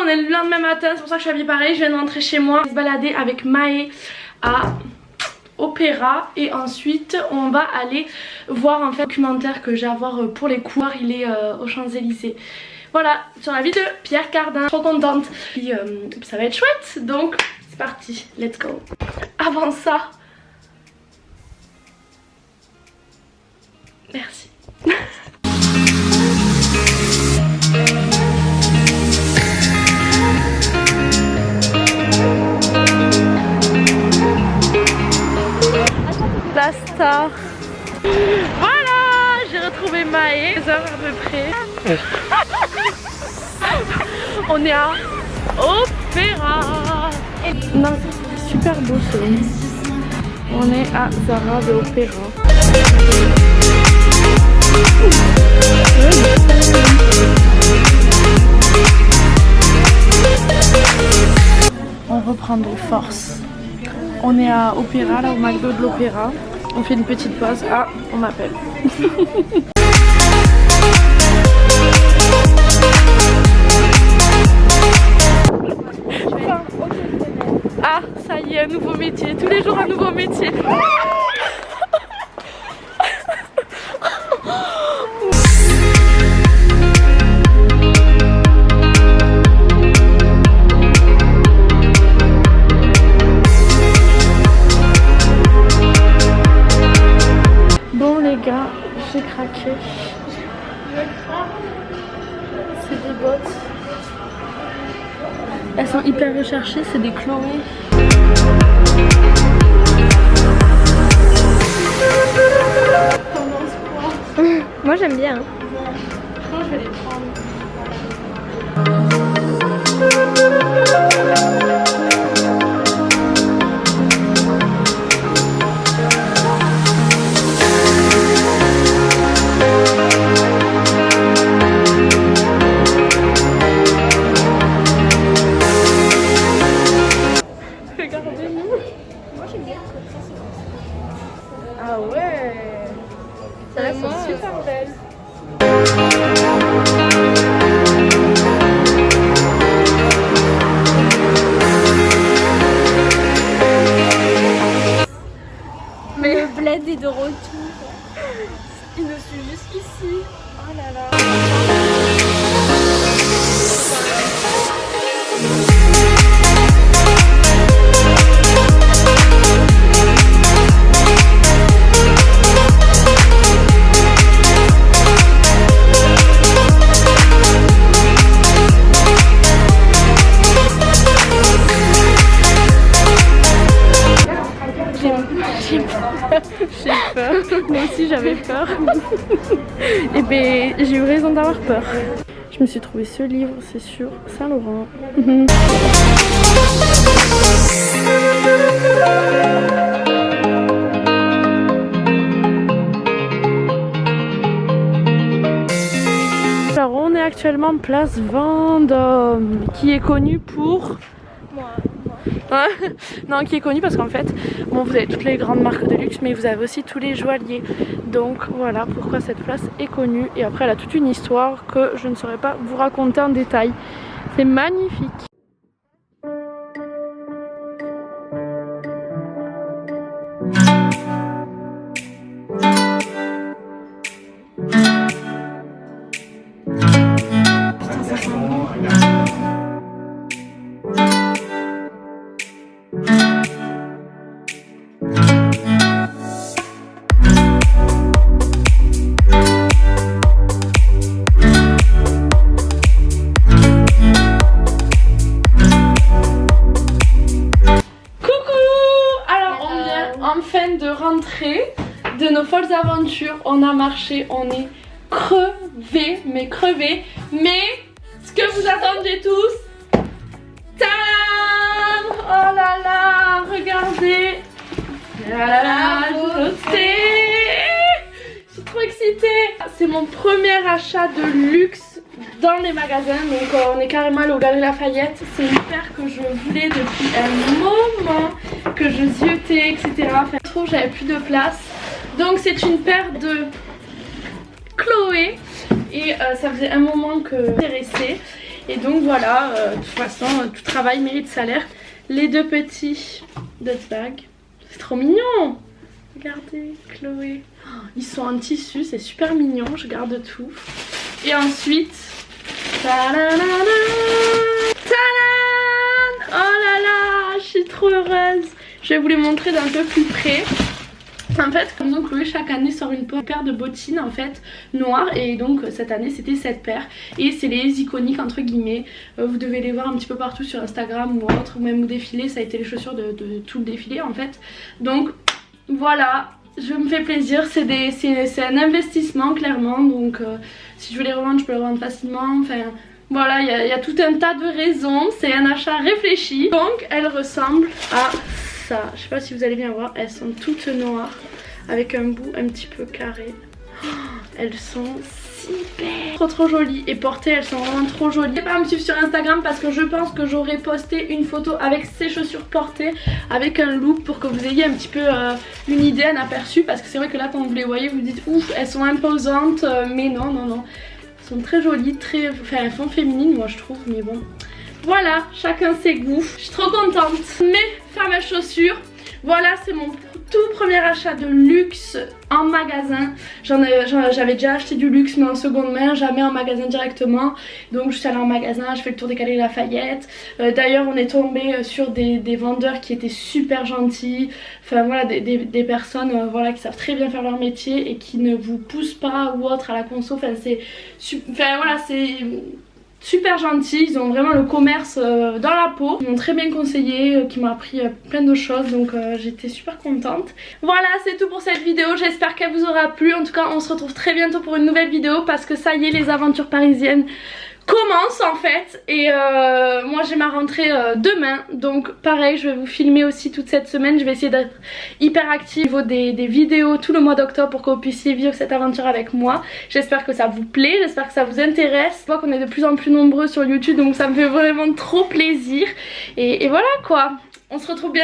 on est le lendemain matin, c'est pour ça que je suis habillée pareil. Je viens de rentrer chez moi, se balader avec Maë à Opéra et ensuite on va aller voir un documentaire que j'ai à voir pour les cours. Il est aux Champs-Élysées. Voilà, sur la vie de Pierre Cardin. Trop contente. Puis ça va être chouette, donc c'est parti, let's go. Avant ça, merci. La star. Voilà, j'ai retrouvé Maë, 2 heures à peu près. On est à Opéra. Non, c'est super beau ce. On est à Zara de Opéra. On reprend des forces. On est à Opéra, là au McDo de l'Opéra. On fait une petite pause. Ah, on m'appelle. Ah, ça y est, un nouveau métier. Tous les jours un nouveau métier. Bon les gars, j'ai craqué. C'est des bottes. Elles sont hyper recherchées, c'est des Chloé. Moi j'aime bien. Je pense que je vais les prendre. Regardez-nous. Moi j'aime bien. Ah ouais. Elles sont super belles. Mais le bled est de retour. Il me suit jusqu'ici. Oh là là. J'ai peur, moi aussi j'avais peur. Et ben j'ai eu raison d'avoir peur. Je me suis trouvé ce livre, c'est sur Saint-Laurent. Alors on est actuellement place Vendôme, qui est connue pour... Non, qui est connu parce qu'en fait, bon, vous avez toutes les grandes marques de luxe, mais vous avez aussi tous les joailliers. Donc voilà pourquoi cette place est connue. Et après, elle a toute une histoire que je ne saurais pas vous raconter en détail. C'est magnifique. De nos folles aventures, on a marché, on est crevés, mais crevés, mais ce que vous attendez tous, tadam! Oh là là, regardez, je suis trop excitée. C'est mon premier achat de luxe dans les magasins, donc on est carrément allé au Galeries Lafayette. C'est une paire que je voulais depuis un moment, que je ziotais, etc. Enfin, je trouve que j'avais plus de place. Donc c'est une paire de Chloé et ça faisait un moment que j'étais intéressée. Et donc voilà, de toute façon tout travail mérite salaire. Les deux petits dust bags, c'est trop mignon. Regardez Chloé, ils sont en tissu, c'est super mignon, je garde tout. Et ensuite, tadadada, tadam, oh là là, je suis trop heureuse. Je vais vous les montrer d'un peu plus près. En fait, comme donc Chloé chaque année sort une paire de bottines en fait noires, et donc cette année c'était cette paire et c'est les iconiques entre guillemets. Vous devez les voir un petit peu partout sur Instagram ou autre, ou même au défilé, ça a été les chaussures de tout le défilé en fait. Donc voilà, je me fais plaisir, c'est un investissement clairement, donc si je veux les revendre je peux les revendre facilement, enfin voilà, il y a tout un tas de raisons, c'est un achat réfléchi. Donc elles ressemblent à ça, je sais pas si vous allez bien voir, elles sont toutes noires avec un bout un petit peu carré. Oh, elles sont super trop jolies, et portées elles sont vraiment trop jolies. N'hésitez pas à me suivre sur Instagram parce que je pense que j'aurai posté une photo avec ces chaussures portées avec un look pour que vous ayez un petit peu une idée, un aperçu, parce que c'est vrai que là quand vous les voyez vous dites ouf elles sont imposantes, mais non non non, elles sont très jolies, très, enfin elles sont féminines moi je trouve, mais bon. Voilà, chacun ses goûts. Je suis trop contente. Mes fameuses chaussures. Voilà, c'est mon tout premier achat de luxe en magasin. J'avais déjà acheté du luxe mais en seconde main, jamais en magasin directement. Donc je suis allée en magasin, je fais le tour des Galeries Lafayette. D'ailleurs on est tombé sur des vendeurs qui étaient super gentils. Enfin voilà, des personnes voilà, qui savent très bien faire leur métier et qui ne vous poussent pas ou autre à la conso. Enfin voilà, c'est super gentils, ils ont vraiment le commerce dans la peau. Ils m'ont très bien conseillé, qui m'ont appris plein de choses, donc j'étais super contente. Voilà, c'est tout pour cette vidéo, j'espère qu'elle vous aura plu. En tout cas on se retrouve très bientôt pour une nouvelle vidéo, parce que ça y est, les aventures parisiennes commence en fait, et moi j'ai ma rentrée demain, donc pareil je vais vous filmer aussi toute cette semaine. Je vais essayer d'être hyper active au niveau des vidéos tout le mois d'octobre pour que vous puissiez vivre cette aventure avec moi. J'espère que ça vous plaît, j'espère que ça vous intéresse. Je vois qu'on est de plus en plus nombreux sur YouTube, donc ça me fait vraiment trop plaisir, et voilà quoi. On se retrouve bientôt.